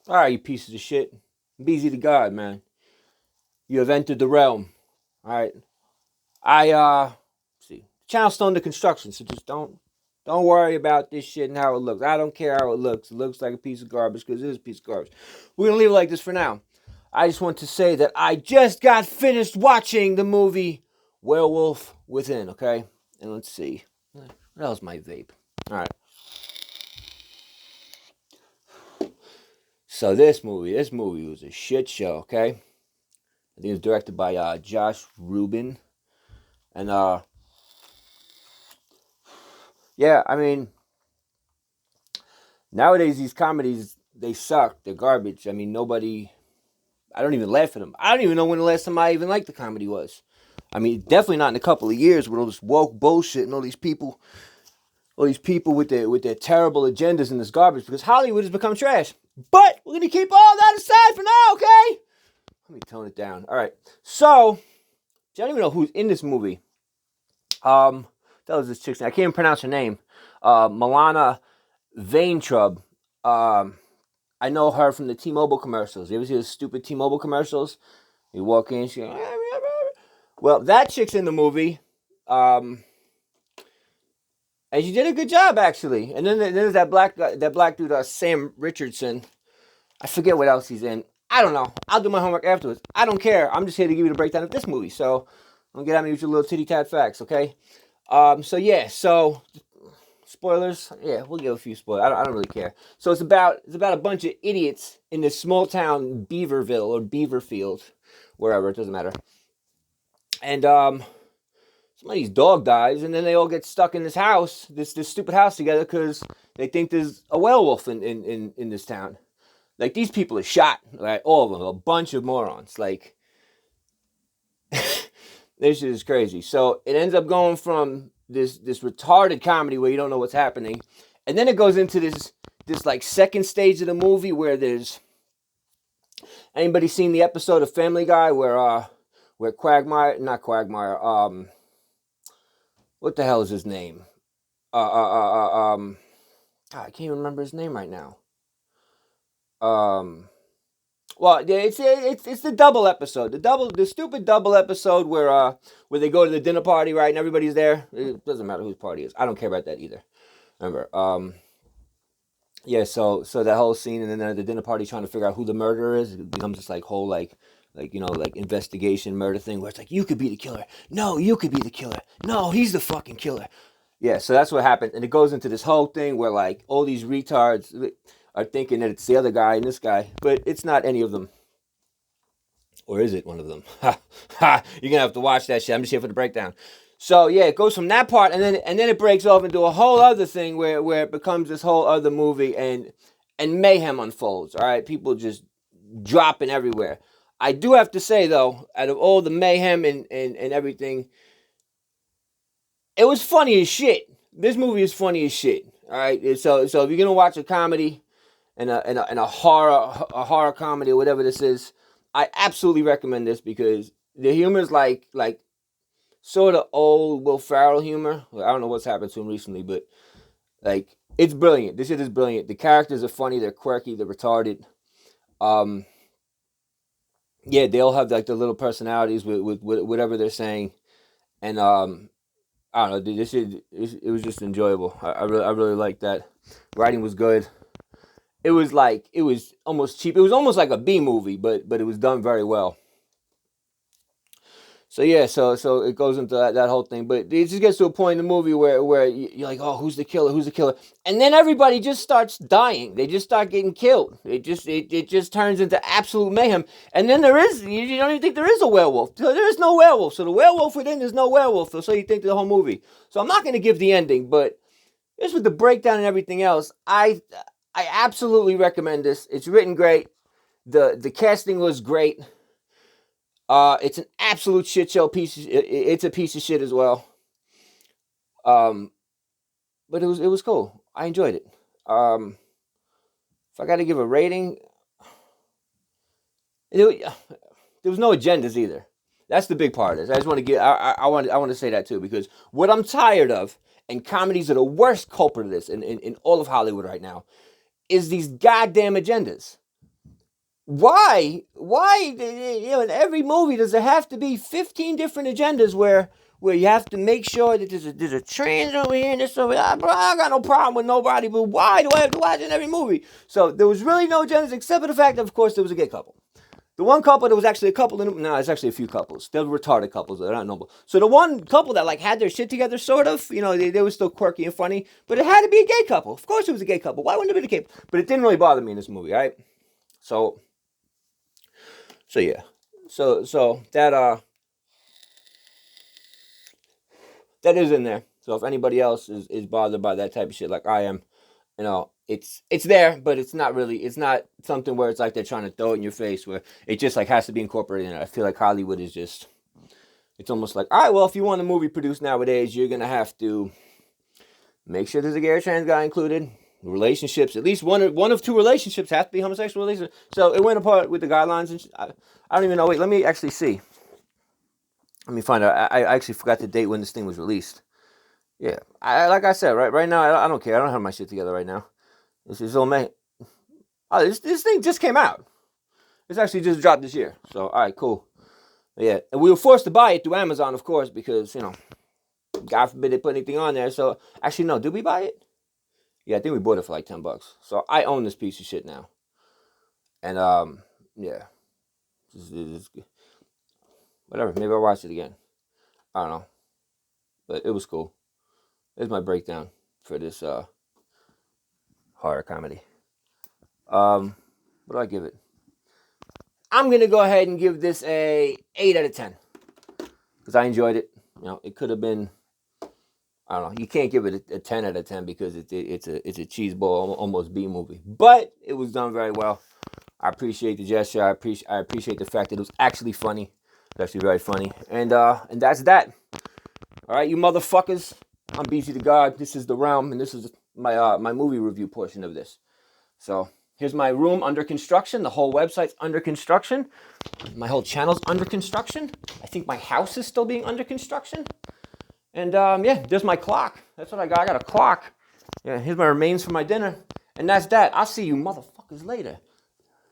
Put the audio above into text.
All right, you pieces of shit. Be easy to God, man. You have entered the realm. All right. See, the channel's still under construction, so just don't worry about this shit and how it looks. I don't care how it looks. It looks like a piece of garbage because it is a piece of garbage. We're gonna leave it like this for now. I just want to say that I just got finished watching the movie Werewolf Within. Okay, and let's see. What else my vape? All right. So this movie was a shit show. Okay, I think it was directed by Josh Rubin, and yeah, I mean, nowadays these comedies they suck. They're garbage. I mean, nobody. I don't even laugh at them. I don't even know when the last time I even liked the comedy was. I mean, definitely not in a couple of years with all this woke bullshit and all these people with their terrible agendas and this garbage. Because Hollywood has become trash. But we're gonna keep all that aside for now, okay? Let me tone it down. All right. So, I don't even know who's in this movie. That was this chick's name. I can't even pronounce her name. Milana Vaintrub. I know her from the T-Mobile commercials. You ever see those stupid T-Mobile commercials? You walk in, she goes, well, that chick's in the movie. And she did a good job, actually. And then there's that black dude, Sam Richardson. I forget what else he's in. I don't know. I'll do my homework afterwards. I don't care. I'm just here to give you the breakdown of this movie. So don't get at me with your little titty tat facts, okay? So spoilers. Yeah, we'll give a few spoilers. I don't really care. So it's about a bunch of idiots in this small town, Beaverville or Beaverfield, wherever, it doesn't matter. And somebody's dog dies, and then they all get stuck in this house, this stupid house together, because they think there's a werewolf in this town. Like, these people are shot, right? All of them, a bunch of morons. Like, this shit is crazy. So it ends up going from this retarded comedy where you don't know what's happening, and then it goes into this like second stage of the movie where there's anybody seen the episode of Family Guy where Quagmire, not Quagmire, what the hell is his name? God, I can't even remember his name right now. Well, it's the double episode, the stupid double episode where they go to the dinner party, right, and everybody's there. It doesn't matter whose party it is. I don't care about that either. Remember, yeah. So that whole scene, and then at the dinner party trying to figure out who the murderer is, it becomes this like whole like investigation murder thing where it's like, you could be the killer. No, you could be the killer. No, he's the fucking killer. Yeah, so that's what happened, and it goes into this whole thing where like all these retards are thinking that it's the other guy and this guy, but it's not any of them. Or is it one of them? Ha ha! You're gonna have to watch that shit. I'm just here for the breakdown. So yeah, it goes from that part, and then it breaks off into a whole other thing where it becomes this whole other movie, and mayhem unfolds. All right, people just dropping everywhere. I do have to say though, out of all the mayhem and everything, it was funny as shit. This movie is funny as shit. All right, so if you're gonna watch a comedy and a horror comedy or whatever this is, I absolutely recommend this because the humor is like sort of old Will Ferrell humor. I don't know what's happened to him recently, but like, it's brilliant. This shit is brilliant. The characters are funny. They're quirky. They're retarded. Um, yeah, they all have like their little personalities with whatever they're saying, and I don't know. Dude, this shit, it was just enjoyable. I really liked that. Writing was good. It was almost cheap. It was almost like a B movie, but it was done very well. So yeah, so it goes into that whole thing, but it just gets to a point in the movie where you're like, oh, who's the killer? Who's the killer? And then everybody just starts dying. They just start getting killed. It just turns into absolute mayhem. And then you don't even think there is a werewolf. So there is no werewolf. So the werewolf within, there's no werewolf. So you think the whole movie. So I'm not going to give the ending, but just with the breakdown and everything else, I absolutely recommend this. It's written great. The casting was great. It's an absolute shit show piece. It's a piece of shit as well. Um, but it was cool. I enjoyed it. If I got to give a rating, there was no agendas either. That's the big part of this. I just want to get. I want to say that too, because what I'm tired of, and comedies are the worst culprit of this in all of Hollywood right now, is these goddamn agendas. Why, in every movie does there have to be 15 different agendas where you have to make sure that there's a trans over here and this over there? Bro, I got no problem with nobody, but why do I have to watch it in every movie? So there was really no agendas except for the fact that, of course, there was a gay couple. The one couple, there was actually a couple in them. No, it's actually a few couples. They're retarded couples. They're not noble. So the one couple that like had their shit together, sort of, they were still quirky and funny, but it had to be a gay couple. Of course it was a gay couple. Why wouldn't it be a gay? But it didn't really bother me in this movie, all right? So yeah. So that is in there. So if anybody else is bothered by that type of shit like I am, it's there, but it's not something where it's like they're trying to throw it in your face, where it just like has to be incorporated in it. I feel like Hollywood is just, it's almost like, all right, well, if you want a movie produced nowadays, you're gonna have to make sure there's a gay or trans guy included. Relationships, at least one of two relationships have to be homosexual relationships. So it went apart with the guidelines, and I don't even know. Wait, let me actually see. Let me find out. I actually forgot the date when this thing was released. Yeah, like I said, right now I don't care. I don't have my shit together right now. This is all man. Oh, this thing just came out. It's actually just dropped this year. So all right, cool. Yeah, and we were forced to buy it through Amazon, of course, because God forbid they put anything on there. So actually, no, did we buy it? Yeah, I think we bought it for like $10. So I own this piece of shit now. And yeah, whatever. Maybe I'll watch it again. I don't know, but it was cool. There's my breakdown for this horror comedy. What do I give it? I'm gonna go ahead and give this a 8 out of 10 because I enjoyed it. It could have been. I don't know. You can't give it a 10 out of 10 because it's a cheese ball, almost B movie. But it was done very well. I appreciate the gesture. I appreciate the fact that it was actually funny. It's actually very funny. And that's that. All right, you motherfuckers. I'm BG the God. This is The Realm, and this is my movie review portion of this. So here's my room under construction. The whole website's under construction. My whole channel's under construction. I think my house is still being under construction. And yeah, there's my clock. That's what I got. I got a clock. Yeah, here's my remains for my dinner. And that's that. I'll see you motherfuckers later.